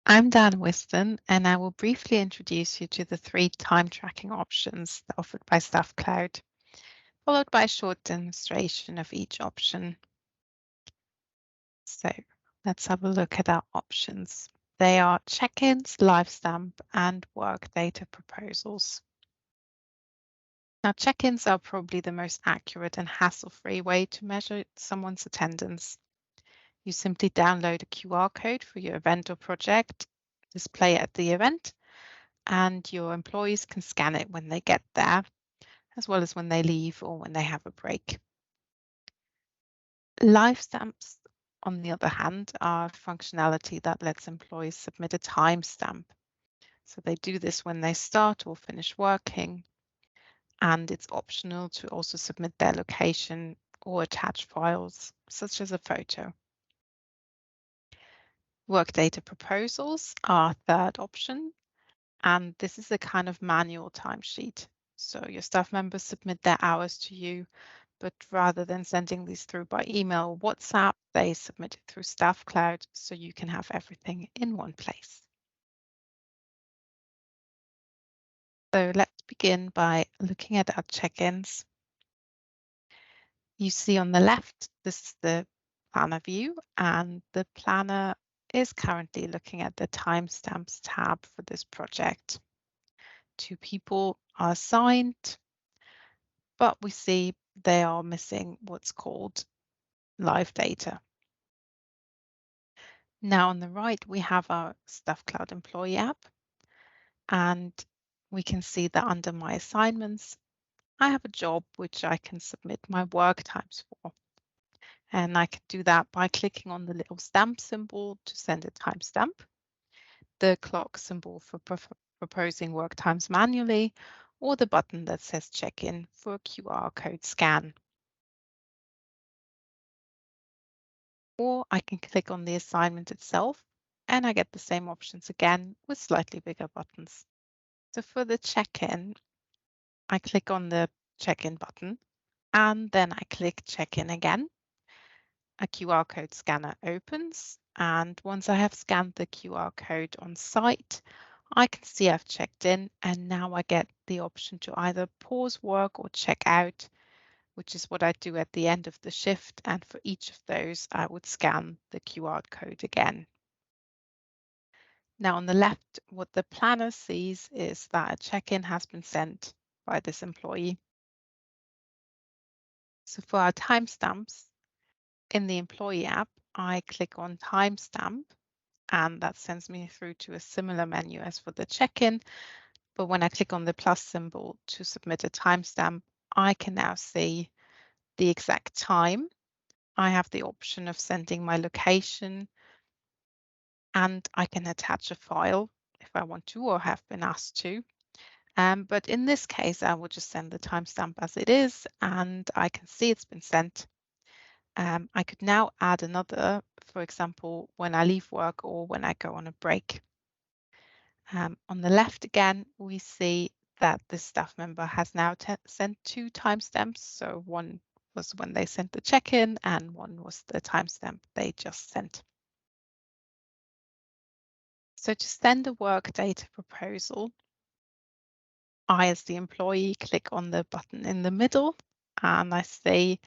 I'm Dan Whiston, and I will briefly introduce you to the three time tracking options offered by Staffcloud, followed by a short demonstration of each option. So let's have a look at our options. They are check-ins, live stamp, and work data proposals. Now, check-ins are probably the most accurate and hassle-free way to measure someone's attendance. You simply download a QR code for your event or project, display it at the event, and your employees can scan it when they get there, as well as when they leave or when they have a break. Live stamps, on the other hand, are functionality that lets employees submit a timestamp. So they do this when they start or finish working, and it's optional to also submit their location or attach files, such as a photo. Work data proposals are a third option, and this is a kind of manual timesheet. So your staff members submit their hours to you, but rather than sending these through by email or WhatsApp, they submit it through Staffcloud so you can have everything in one place. So let's begin by looking at our check-ins. You see on the left, this is the planner view, and the planner is currently looking at the timestamps tab for this project. 2 people are assigned, but we see they are missing what's called live data. Now on the right, we have our Staffcloud employee app, and we can see that under my assignments, I have a job which I can submit my work times for. And I can do that by clicking on the little stamp symbol to send a timestamp, the clock symbol for proposing work times manually, or the button that says check-in for a QR code scan. Or I can click on the assignment itself and I get the same options again with slightly bigger buttons. So for the check-in, I click on the check-in button and then I click check-in again. A QR code scanner opens, and once I have scanned the QR code on site, I can see I've checked in, and now I get the option to either pause work or check out, which is what I do at the end of the shift, and for each of those I would scan the QR code again. Now on the left, what the planner sees is that a check-in has been sent by this employee. So for our timestamps, in the employee app, I click on timestamp and that sends me through to a similar menu as for the check-in. But when I click on the plus symbol to submit a timestamp, I can now see the exact time. I have the option of sending my location and I can attach a file if I want to or have been asked to. But in this case, I will just send the timestamp as it is and I can see it's been sent. I could now add another, for example, when I leave work or when I go on a break. On the left again, we see that this staff member has now sent 2 timestamps. So one was when they sent the check-in and one was the timestamp they just sent. So to send a work data proposal, I, as the employee, click on the button in the middle and I see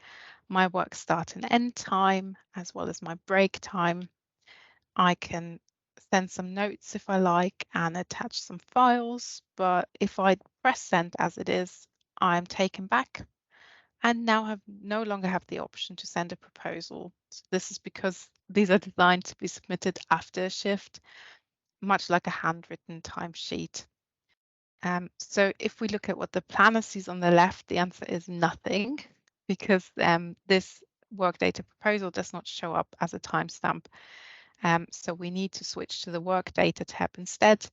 my work start and end time, as well as my break time. I can send some notes if I like and attach some files, but if I press send as it is, I'm taken back and now have no longer have the option to send a proposal. So this is because these are designed to be submitted after a shift, much like a handwritten timesheet. So if we look at what the planner sees on the left, the answer is nothing because this work data proposal does not show up as a timestamp. So we need to switch to the work data tab instead,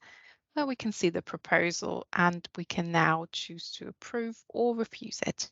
where we can see the proposal and we can now choose to approve or refuse it.